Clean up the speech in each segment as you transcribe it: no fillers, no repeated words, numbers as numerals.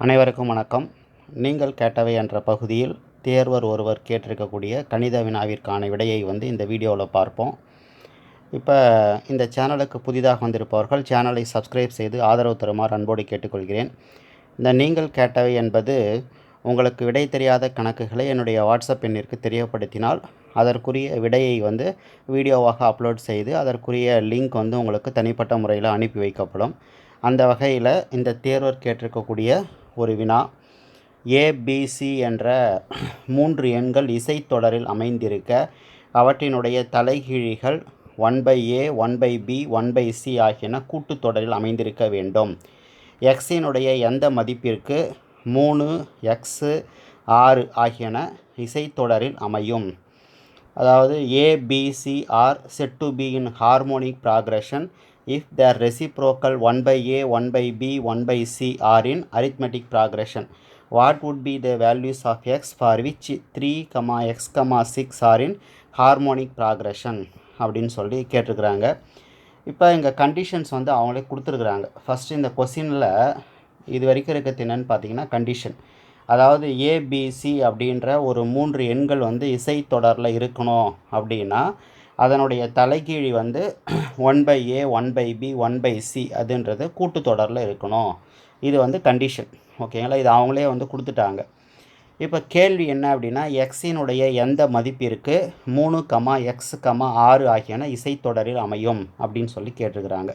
அனைவருக்கும் வணக்கம். நீங்கள் கேட்டவை என்ற பகுதியில் தேர்வர் ஒருவர் கேட்டிருக்கக்கூடிய கணித வினாவிற்கான விடையை இந்த வீடியோவில் பார்ப்போம். இப்போ இந்த சேனலுக்கு புதிதாக வந்திருப்பவர்கள் சேனலை சப்ஸ்கிரைப் செய்து ஆதரவு தருமாறு அன்போடு கேட்டுக்கொள்கிறேன். இந்த நீங்கள் கேட்டவை என்பது உங்களுக்கு விடை தெரியாத கணக்குகளை என்னுடைய வாட்ஸ்அப் எண்ணிற்கு தெரியப்படுத்தினால் அதற்குரிய விடையை வீடியோவாக அப்லோட் செய்து அதற்குரிய லிங்க் உங்களுக்கு தனிப்பட்ட முறையில் அனுப்பி வைக்கப்படும். அந்த வகையில் இந்த தேர்வர் கேட்டிருக்கக்கூடிய ஒரு வினா, ஏபிசி என்ற 3 எண்கள் இசைத்தொடரில் அமைந்திருக்க அவற்றினுடைய தலைகீழிகள் 1/a 1/b 1/c ஆகியன கூட்டுத்தொடரில் அமைந்திருக்க வேண்டும். எக்ஸினுடைய எந்த மதிப்பிற்கு 3x 6 ஆகியன இசைத்தொடரில் அமையும். அதாவது ABC are said to be in harmonic progression if their reciprocal 1/a 1/b 1/c are in arithmetic progression. What would be the values of x for which 3, x, 6 are in harmonic progression அப்படின்னு சொல்லி கேட்டிருக்கிறாங்க. இப்போ இங்கே conditions அவங்களே கொடுத்துருக்குறாங்க. First இந்த கொஸ்டினில் இது வரைக்கும் இருக்கிறது என்னென்னு பார்த்தீங்கன்னா கண்டிஷன். அதாவது ஏபிசி அப்படின்ற ஒரு 3 எண்கள் இசைத்தொடரில் இருக்கணும் அப்படின்னா அதனுடைய தலைகீழி 1/a 1/b 1/c அதுன்றது கூட்டுத்தொடரில் இருக்கணும். இது கண்டிஷன். ஓகேங்களா? இது அவங்களே கொடுத்துட்டாங்க. இப்போ கேள்வி என்ன அப்படின்னா, எக்ஸினுடைய எந்த மதிப்பிற்கு 3, x, 6 ஆகியன இசைத்தொடரில் அமையும் அப்படின்னு சொல்லி கேட்டிருக்கிறாங்க.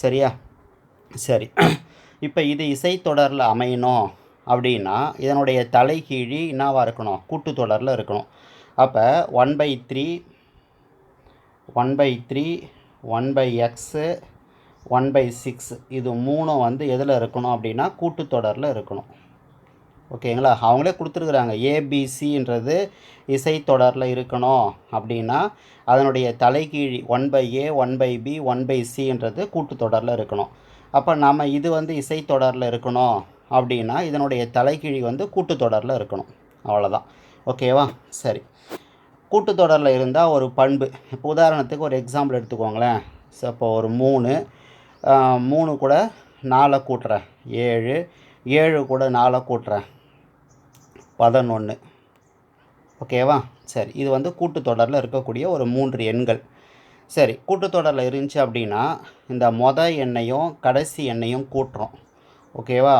சரியா? சரி. இப்போ இது இசைத்தொடரில் அமையணும் அப்படின்னா இதனுடைய தலைகீழி என்னவாக இருக்கணும்? கூட்டுத்தொடரில் இருக்கணும். அப்போ 1/3 1/x 1/6 இது 3 எதில் இருக்கணும் அப்படின்னா கூட்டுத்தொடரில் இருக்கணும். ஓகேங்களா? அவங்களே கொடுத்துருக்குறாங்க. ஏபிசின்றது இசைத்தொடரில் இருக்கணும் அப்படின்னா அதனுடைய தலைகீழி 1/a 1/b 1/cன்றது கூட்டுத்தொடரில் இருக்கணும். அப்போ நம்ம இது இசைத்தொடரில் இருக்கணும் அப்படின்னா இதனுடைய தலைகீழி கூட்டுத்தொடரில் இருக்கணும். அவ்வளோதான். ஓகேவா? சரி. கூட்டுத்தொடரில் இருந்தால் ஒரு பண்பு. இப்போ உதாரணத்துக்கு ஒரு எக்ஸாம்பிள் எடுத்துக்கோங்களேன். ஸோ இப்போ ஒரு 3 கூட 4 கூட்டுறேன் 7, 7 கூட 4 கூட்டுறேன் 11. ஓகேவா? சரி. இது கூட்டுத்தொடரில் இருக்கக்கூடிய ஒரு 3 எண்கள். சரி, கூட்டுத்தொடரில் இருந்துச்சு அப்படின்னா இந்த எண்ணையும் கடைசி எண்ணையும் கூட்டுறோம். ஓகேவா?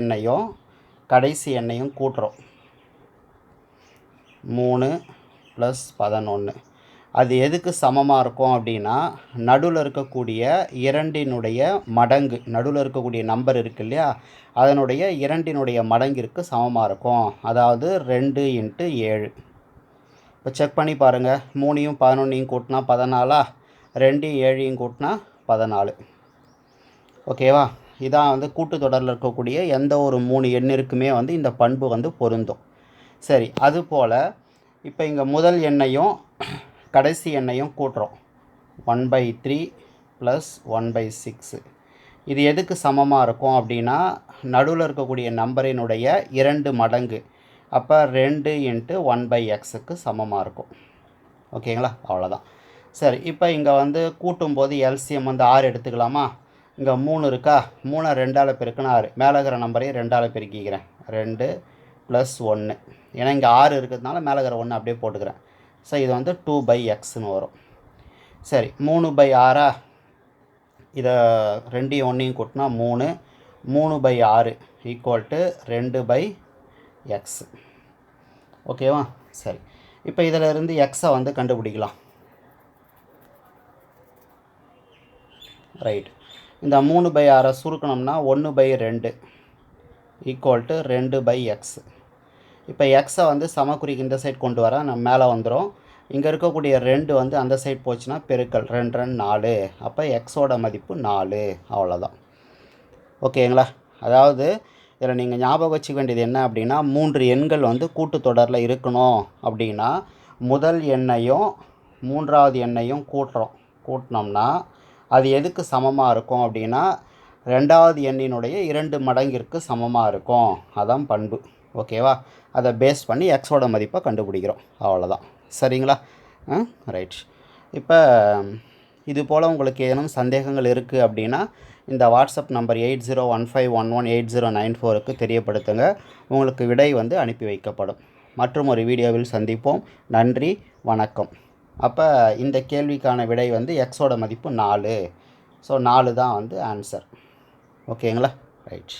எண்ணையும் கடைசி எண்ணையும் கூட்டுறோம். 3 + 11 அது எதுக்கு சமமாக இருக்கும் அப்படின்னா நடுவில் இருக்கக்கூடிய 2னுடைய மடங்கு, நடுவில் இருக்கக்கூடிய நம்பர் இருக்கு இல்லையா, அதனுடைய 2னுடைய மடங்கிற்கு சமமாக இருக்கும். அதாவது 2 × 7. இப்போ செக் பண்ணி பாருங்கள். 3யும் 11யும் கூட்டினா 14, 2யும் 7யும் கூட்டினா 14. ஓகேவா? இதான் கூட்டுத்தொடரில் இருக்கக்கூடிய எந்த ஒரு 3 எண்ணிற்குமே இந்த பண்பு பொருந்தும். சரி, அதுபோல் இப்போ இங்கே முதல் எண்ணையும் கடைசி எண்ணையும் கூட்டுறோம். 1/3 + 1/6 இது எதுக்கு சமமாக இருக்கும் அப்படின்னா நடுவில் இருக்கக்கூடிய நம்பரினுடைய 2 மடங்கு. அப்போ 2 × 1/xக்கு சமமாக இருக்கும். ஓகேங்களா? அவ்வளோதான். சரி, இப்போ இங்கே கூட்டும்போது எல்சிஎம் 6 எடுத்துக்கலாமா? இங்கே 3 இருக்கா? 3 2ஆல் பெருக்குனா 6. மேலே இருக்கிற நம்பரையும் 2ஆல் பெருக்கிக்கிறேன். 2 + 1. ஏன்னா இங்கே 6 இருக்கிறதுனால மேலே இருக்கிற 1 அப்படியே போட்டுக்கிறேன். ஸோ இது 2/xன்னு வரும். சரி, 3/6. இதை 2யும் 1யும் கூட்டினா 3. 3/6 = 2/x. ஓகேவா? சரி, இப்போ இதில் இருந்து எக்ஸை கண்டுபிடிக்கலாம். ரைட். இந்த 3/6 சுருக்கணும்னா 1/2 = 2/x. இப்போ எக்ஸை சமக்குறிக்கு இந்த சைட் கொண்டு வர நம்ம மேலே வந்துடும். இங்கே இருக்கக்கூடிய 2 அந்த சைட் போச்சுன்னா பெருக்கல் 2 2 4. அப்போ எக்ஸோட மதிப்பு 4. அவ்வளோதான். ஓகேங்களா? அதாவது இதில் நீங்கள் ஞாபகம் வச்சுக்க வேண்டியது என்ன அப்படின்னா 3 எண்கள் கூட்டுத்தொடரில் இருக்கணும் அப்படின்னா முதல் எண்ணையும் 3வது எண்ணையும் கூட்டுறோம். கூட்டினோம்னா அது எதுக்கு சமமாக இருக்கும் அப்படின்னா 2வது எண்ணினுடைய 2 மடங்கிற்கு சமமாக இருக்கும். அதான் பண்பு. ஓகேவா? அதை பேஸ் பண்ணி எக்ஸோட மதிப்பை கண்டுபிடிக்கிறோம். அவ்வளோதான். சரிங்களா? ரைட். இப்போ இது போல் உங்களுக்கு ஏதேனும் சந்தேகங்கள் இருக்குது அப்படின்னா இந்த வாட்ஸ்அப் நம்பர் 8015118094க்கு தெரியப்படுத்துங்க. உங்களுக்கு விடை வந்து அனுப்பி வைக்கப்படும். மற்றும் ஒரு வீடியோவில் சந்திப்போம். நன்றி, வணக்கம். அப்போ இந்த கேள்விக்கான விடை வந்து எக்ஸோட மதிப்பு 4. ஸோ 4 தான் வந்து ஆன்சர். ஓகேங்களா? ரைட்.